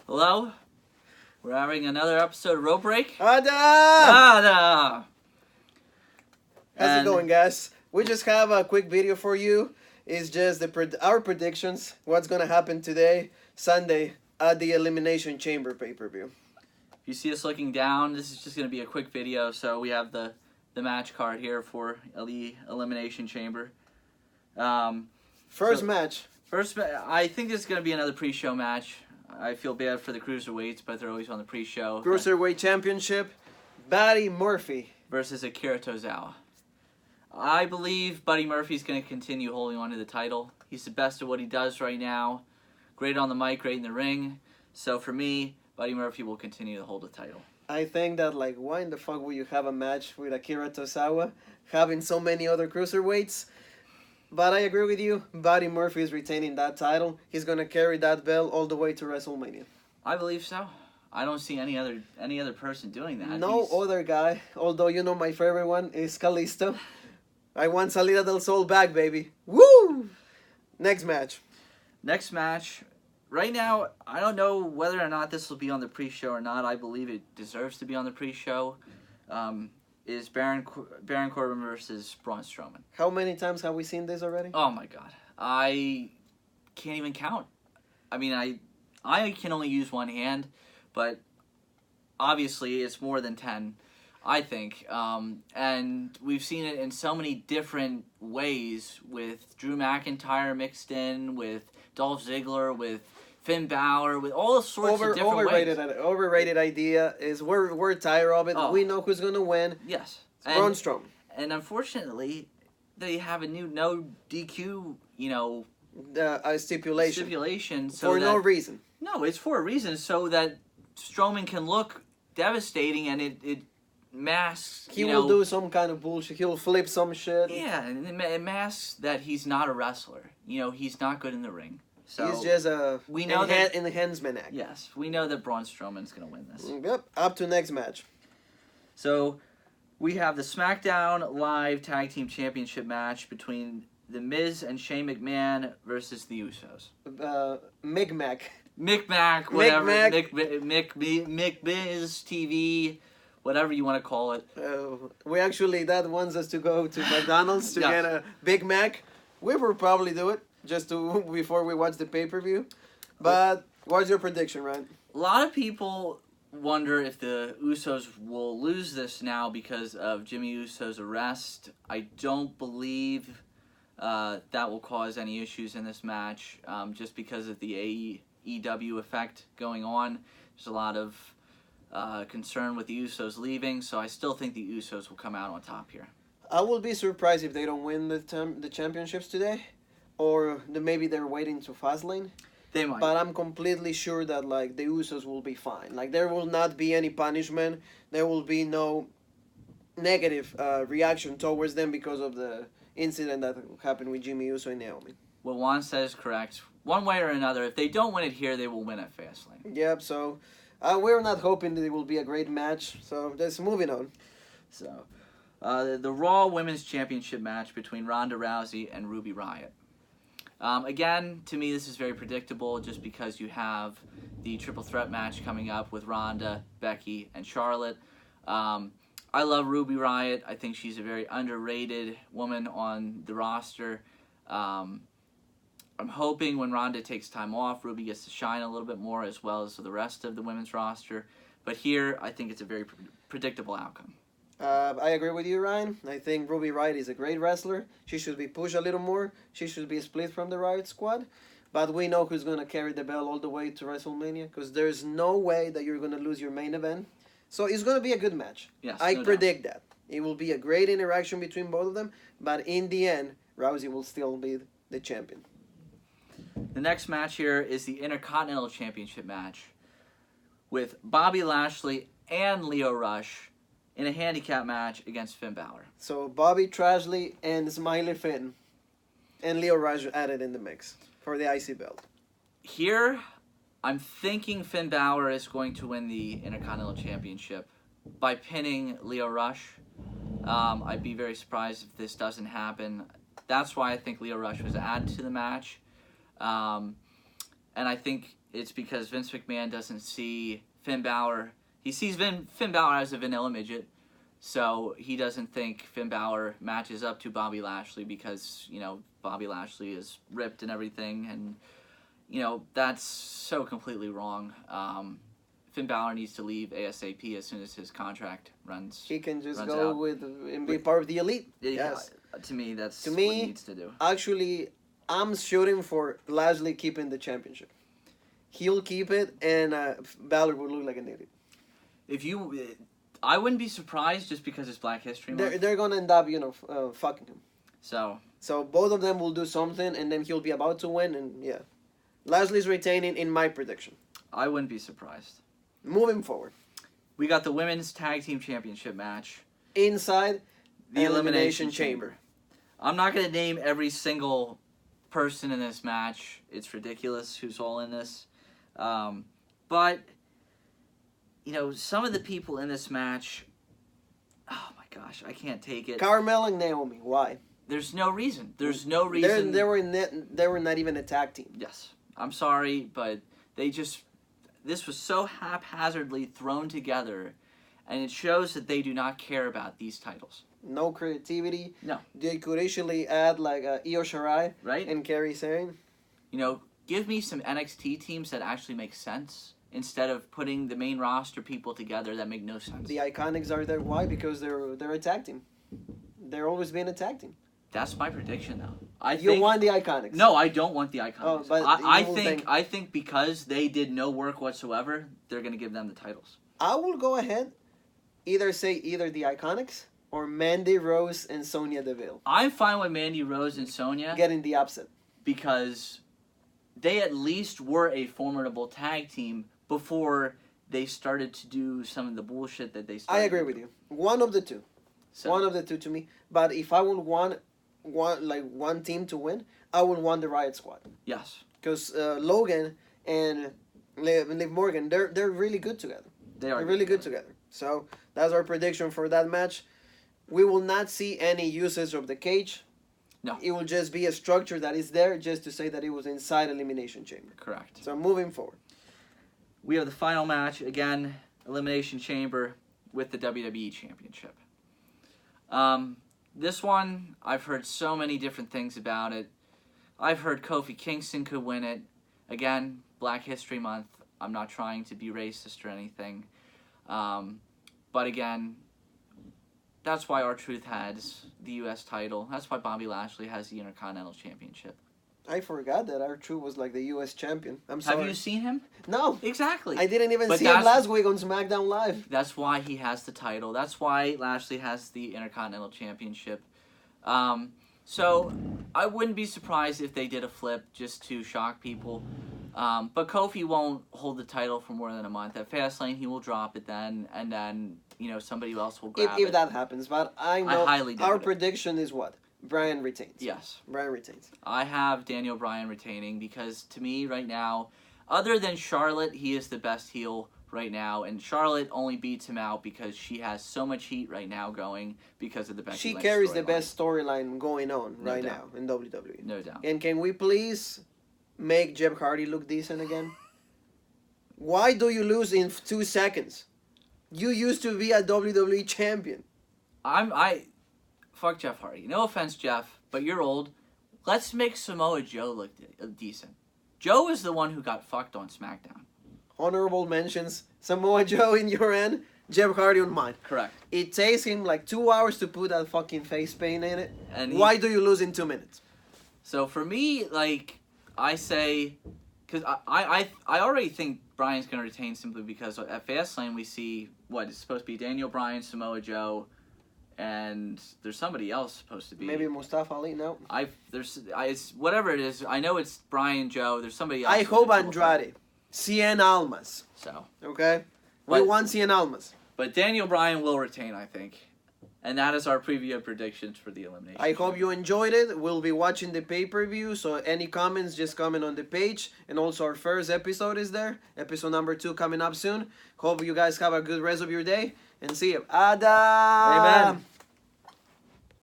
Hello? We're having another episode of Rope Break. Ada! Ada! How's it going, guys? We just have a quick video for you. It's just our predictions. What's gonna happen today, Sunday, at the Elimination Chamber pay-per-view. If you see us looking down, this is just going to be a quick video. So we have the match card here for the Elimination Chamber. First match. I think this is going to be another pre-show match. I feel bad for the cruiserweights, but they're always on the pre-show. Cruiserweight Championship, Buddy Murphy versus Akira Tozawa. I believe Buddy Murphy's going to continue holding on to the title. He's the best at what he does right now. Great on the mic, great in the ring. So for me, Buddy Murphy will continue to hold the title. I think that, why in the fuck would you have a match with Akira Tozawa, having so many other cruiserweights? But I agree with you. Buddy Murphy is retaining that title. He's gonna carry that belt all the way to WrestleMania. I believe so. I don't see any other person doing that. No other guy. Although my favorite one is Kalisto. I want Salida del Sol back, baby. Woo! Next match. Next match. Right now, I don't know whether or not this will be on the pre-show or not. I believe it deserves to be on the pre-show. Is Baron Corbin versus Braun Strowman. How many times have we seen this already? Oh my god. I can't even count. I mean, I can only use one hand, but obviously it's more than 10, I think. And we've seen it in so many different ways, with Drew McIntyre mixed in, with Dolph Ziggler, with Finn Balor, with all sorts of different ways. Overrated idea is we're tired of it. Oh. We know who's gonna win. Yes, Braun Strowman. And unfortunately, they have a new no DQ, stipulation so for no reason. No, it's for a reason, so that Strowman can look devastating, and it masks. He will do some kind of bullshit. He'll flip some shit. Yeah, and it masks that he's not a wrestler. He's not good in the ring. So he's just in the handsman act. Yes, we know that Braun Strowman's going to win this. Yep, up to next match. So we have the SmackDown Live Tag Team Championship match between The Miz and Shane McMahon versus the Usos. Micmac, whatever. Miz TV, whatever you want to call it. That wants us to go to McDonald's to get a Big Mac. We will probably do it. Before we watch the pay-per-view. But what's your prediction, Ryan? A lot of people wonder if the Usos will lose this now because of Jimmy Uso's arrest. I don't believe that will cause any issues in this match, just because of the AEW effect going on. There's a lot of concern with the Usos leaving, so I still think the Usos will come out on top here. I will be surprised if they don't win the championships today. Or maybe they're waiting to Fastlane. They might. But I'm completely sure that the Usos will be fine. There will not be any punishment. There will be no negative reaction towards them because of the incident that happened with Jimmy Uso and Naomi. What Juan says is correct. One way or another, if they don't win it here, they will win at Fastlane. Yep, so we're not hoping that it will be a great match. So just moving on. So the Raw Women's Championship match between Ronda Rousey and Ruby Riott. Again, to me, this is very predictable just because you have the triple threat match coming up with Ronda, Becky, and Charlotte. I love Ruby Riott. I think she's a very underrated woman on the roster. I'm hoping when Ronda takes time off, Ruby gets to shine a little bit more, as well as the rest of the women's roster. But here, I think it's a very predictable outcome. I agree with you, Ryan. I think Ruby Riott is a great wrestler. She should be pushed a little more. She should be split from the Riott Squad. But we know who's going to carry the belt all the way to WrestleMania, because there's no way that you're going to lose your main event. So it's going to be a good match. Yes, I predict that. It will be a great interaction between both of them. But in the end, Rousey will still be the champion. The next match here is the Intercontinental Championship match with Bobby Lashley and Lio Rush in a handicap match against Finn Balor. So Bobby Trashley and Smiley Finn and Lio Rush added in the mix for the IC belt. Here, I'm thinking Finn Balor is going to win the Intercontinental Championship by pinning Lio Rush. I'd be very surprised if this doesn't happen. That's why I think Lio Rush was added to the match. And I think it's because Vince McMahon doesn't see Finn Balor. He sees Finn Balor as a vanilla midget, so he doesn't think Finn Balor matches up to Bobby Lashley because, Bobby Lashley is ripped and everything, and, that's so completely wrong. Finn Balor needs to leave ASAP as soon as his contract runs. He can just runs go out. and be part of the elite. Yes. To me, that's what me, he needs to do. Actually, I'm shooting for Lashley keeping the championship. He'll keep it, and Balor will look like an idiot. I wouldn't be surprised just because it's Black History Month. They're gonna end up, fucking him. So both of them will do something, and then he'll be about to win, and yeah, Lashley's retaining in my prediction. I wouldn't be surprised. Moving forward, we got the Women's Tag Team Championship match inside the Elimination Chamber. I'm not gonna name every single person in this match. It's ridiculous who's all in this, but. Some of the people in this match, oh my gosh, I can't take it. Carmel and Naomi, why? There's no reason. There's no reason. They were not even a tag team. Yes. I'm sorry, but this was so haphazardly thrown together, and it shows that they do not care about these titles. No creativity. No. They could easily add like Io Shirai right? and Kairi Sane. Give me some NXT teams that actually make sense. Instead of putting the main roster people together that make no sense. The Iconics are there. Why? Because they're a tag team. They're always been a tag team. That's my prediction, though. You want the Iconics? No, I don't want the Iconics. Oh, but I think because they did no work whatsoever, they're going to give them the titles. I will go ahead, either the Iconics or Mandy Rose and Sonya Deville. I'm fine with Mandy Rose and Sonya getting the upset because they at least were a formidable tag team before they started to do some of the bullshit that they started. I agree with you. One of the two. So. One of the two to me. But if I would want one team to win, I would want the Riot Squad. Yes. Because Logan and Liv Morgan, they're really good together. They're really good together. So that's our prediction for that match. We will not see any usage of the cage. No. It will just be a structure that is there just to say that it was inside Elimination Chamber. Correct. So moving forward. We have the final match, again, Elimination Chamber with the WWE Championship. This one, I've heard so many different things about it. I've heard Kofi Kingston could win it. Again, Black History Month. I'm not trying to be racist or anything. But again, that's why R-Truth has the U.S. title. That's why Bobby Lashley has the Intercontinental Championship. I forgot that R-Truth was like the U.S. champion. I'm sorry. Have you seen him? No. Exactly. I didn't even see him last week on SmackDown Live. That's why he has the title. That's why Lashley has the Intercontinental Championship. So I wouldn't be surprised if they did a flip just to shock people. But Kofi won't hold the title for more than a month. At Fastlane, he will drop it then, and then somebody else will grab it. If that happens, but I know highly doubt our it. prediction is what? Bryan retains. Yes. Bryan retains. I have Daniel Bryan retaining because to me right now, other than Charlotte, he is the best heel right now, and Charlotte only beats him out because she has so much heat right now going because of the Becky She Lynch carries the storyline. best storyline going on No right doubt. now in WWE. No doubt. And can we please make Jeff Hardy look decent again? Why do you lose in 2 seconds? You used to be a WWE champion. Fuck Jeff Hardy. No offense, Jeff, but you're old. Let's make Samoa Joe look decent. Joe is the one who got fucked on SmackDown. Honorable mentions. Samoa Joe in your end, Jeff Hardy on mine. Correct. It takes him like 2 hours to put that fucking face paint in it. And why do you lose in 2 minutes? So for me, I say, because I already think Bryan's going to retain simply because at Fastlane we see what is supposed to be Daniel Bryan, Samoa Joe, and there's somebody else supposed to be. Maybe Mustafa Ali, no. It's whatever it is. I know it's Bryan, Joe. There's somebody else. I hope Andrade. Cien Almas. So. Okay? We want Cien Almas. But Daniel Bryan will retain, I think. And that is our preview of predictions for the Elimination I Chamber. hope you enjoyed it. We'll be watching the pay-per-view, so any comments, just comment on the page. And also our first episode is there. Episode number 2 coming up soon. Hope you guys have a good rest of your day. And see you. Adam! Amen.